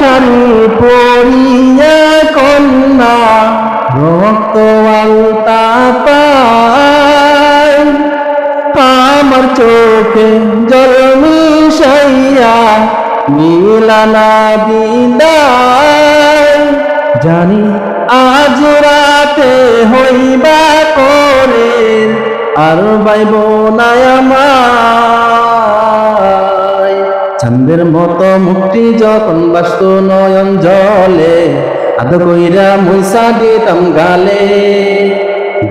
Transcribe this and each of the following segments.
শাড়ি পরিয়া কন্যা রক্ত আলতা পায় আমার চোখে জল মিশাইয়া মিলানা বিদায় জানি আজ রাতে হইবা করে আর বাইব না আমায় চাঁদের মতো মুক্তি যখন বাস্ত নয়ন জলে আদ কইরা মুইসা দিতাম গালে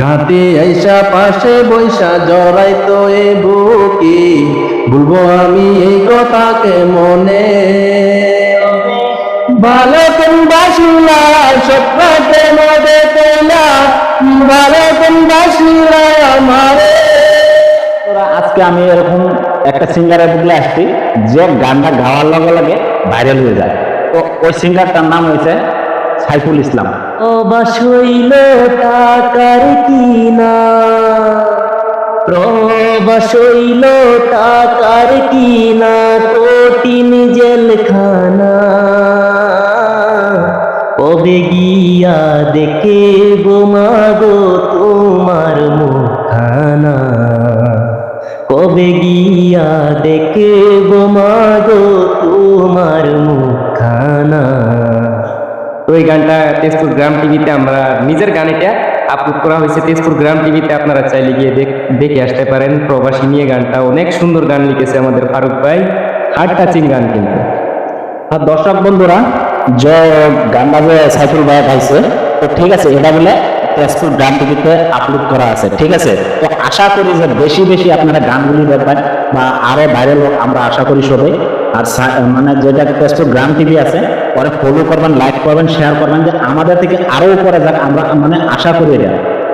ঘাটে আইসা পাশে বৈশা জড়াইতো এ বুকি বলবো আমি এই কথাকে মনে ভালো কোন বাসিলা সত্যকে মদে পেলা ভালো কোন বাসিলা আমারে। আজকে আমি এরকম একটা সিঙ্গারের বুকলে আসছি যে গানটা গাওয়ার লগে লগে ভাইরাল হয়ে যায়। তো ওই সিঙ্গারটার নাম হয়েছে সাইফুল ইসলাম। প্রবাস হইল টাকার কিনা প্রবাস হইল টাকার কিনা কঠিন জেলখানা কবে গিয়া দেখে গোমাগো তোমার মুখখানা কবে গিয়া দেখে গোমাগো তোমার মুখখানা। তো এই গানটা তেজপুর গ্রাম টিভিতে আমরা নিজের গান এটা আপলোড করা হয়েছে তেজপুর গ্রাম টিভিতে, আপনারা চাইলে গিয়ে দেখে আসতে পারেন। প্রবাসী নিয়ে গানটা অনেক সুন্দর গান লিখেছে আমাদের ফারুক ভাই, হার্ট টাচিং গান কিন্তু। আর দর্শক বন্ধুরা যে গানটা যে সাইফুল ভাই গাইছে, তো ঠিক আছে, এটা বলে তেজপুর গ্রাম টিভিতে আপলোড করা আছে, ঠিক আছে। তো আশা করি যে বেশি বেশি আপনারা গানগুলি দেখবেন বা আরো ভাইরাল হোক, আমরা আশা করি সবাই। আর মানে যেটা তেজপুর গ্রাম টিভি আছে পরে ফলো করবেন, লাইক করবেন, শেয়ার করবেন, যে আমাদের থেকে আরো উপরে যাক। আমরা মানে আশা করি এটা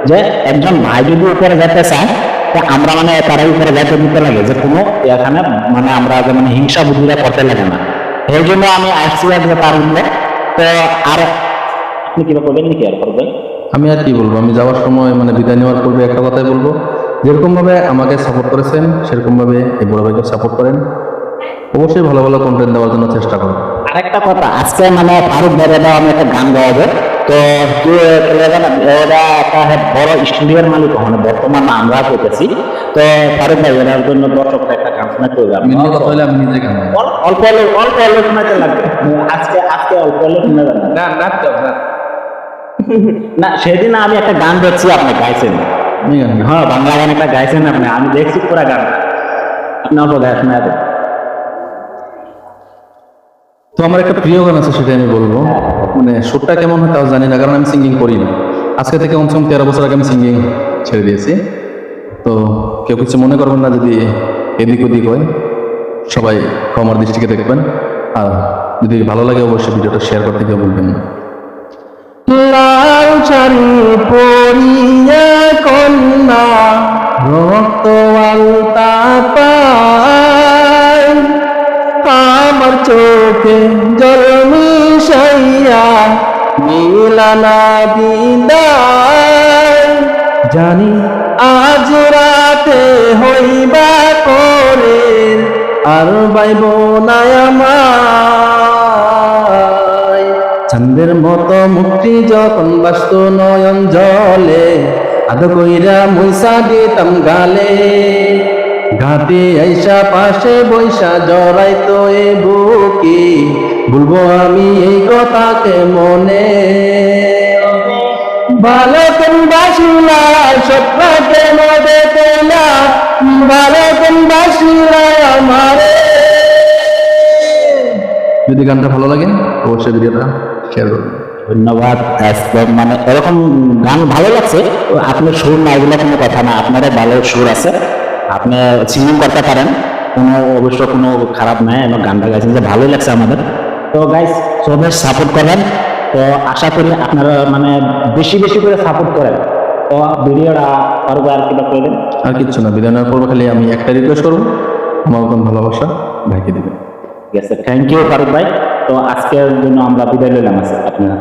যে একজন ভাই যদি উপরে যেতে চায় তো আমরা মানে তারা উপরে যাইতে দিতে লাগে, যে কোনো এখানে মানে আমরা যে মানে হিংসা বুদ্ধিটা করতে লাগে না। এই জন্য আমি আসছি যে তার উঠলে। তো আর আপনি কিভাবে করবেন নাকি আর করবেন? আমি আর কি বলবো, আমি যাওয়ার সময় মানে বিদায় নেওয়ার পূর্বে একটা কথাই বলবো, যেরকম ভাবে আমাকে সাপোর্ট করেছেন সেরকম ভাবে এই বড় ভাইকে সাপোর্ট করেন, অবশ্যই ভালো ভালো কন্টেন্ট দেওয়ার জন্য চেষ্টা করুন। আরেকটা কথা, আজকে মানে ফারুক ভাইয়ের আমি একটা গান গাওয়াবো। তো ওরা একটা বড় স্টুডিওর মালিক, মানে বর্তমানে আমরা পেতেছি। তো ফারুক ভাই এর জন্য দর্শকরা একটা গান শোনাতে হবে। মেনলি কথা হলে আমি নিজে গান গাইবো। অল্প অল্প শোনাতে লাগবে আজকে অল্প শোনা যাবে না নাচতে হবে না। না, সেদিন আমি একটা গান দেখছি আপনি গাইছেন। আমি গান গাই। হ্যাঁ, বাংলা গান একটা গাইছেন আপনি, আমি দেখছি পুরা গান। আপনি অল্প গায়ে শোনা যাবে। তো আমার একটা প্রিয় গান আছে, সেটা আমি বলবো। মানে সুরটা কেমন হয় তাও জানি না, কারণ আমি সিঙ্গিং করি না। আজকে থেকে কমসে কম 13 বছর আগে আমি সিঙ্গিং ছেড়ে দিয়েছি। তো কেউ কিছু মনে করবেন না যদি এদিক ওদিক হয়, সবাই ক্ষমার দৃষ্টিকে দেখবেন। আর যদি ভালো লাগে অবশ্যই ভিডিওটা শেয়ার করতে কেউ বলবেন না। লাল শাড়ি পরিয়া কন্যা রক্ত আলতা পায় আমার চোখে জল মিশাইয়া মিলানা বিদায় জানি আজ রাতে হইবা করে আর বাইব না আমায় চাঁদের মতো মুক্তি যখন বাস্ত নয়ন জলে আদ কইরা মুইসা দিতাম গালে ঘাটে আইসা পাশে বৈশা জড়াইতো এ বুকি বলবো আমি এই কথাকে মনে ভালো কোন বাসিলা সত্যকে মদে পেলা ভালো কোন বাসিলা আমারে। যদি গানটা ভালো লাগে অবশ্যই ভিডিওটা শেয়ার করবেন। ধন্যবাদ। মানে এরকম গান ভালো লাগছে, আপনার সুর না, এগুলো কোনো কথা না, আপনারও ভালো সুর আছে, আপনি সিঙ্গিং করতে পারেন, কোনো অবশ্য কোনো খারাপ নাই। এবং গানটা গাইছেন যে ভালোই লাগছে আমাদের। তো গাইস সবাই সাপোর্ট করেন। তো আশা করি আপনারা মানে বেশি বেশি করে সাপোর্ট করেন। তো ভিডিওটা পারবো আর কিবা করবেন? আর কিচ্ছু না, বিদায় নেওয়ার পর খালি আমি একটা রিকোয়েস্ট করবো, আমার মতন ভালোবাসা ভাইকে দিবেন। ঠিক আছে, থ্যাংক ইউ ফারুক ভাই। তো আজকের জন্য আমরা বিদায় নিলাম আপনারা।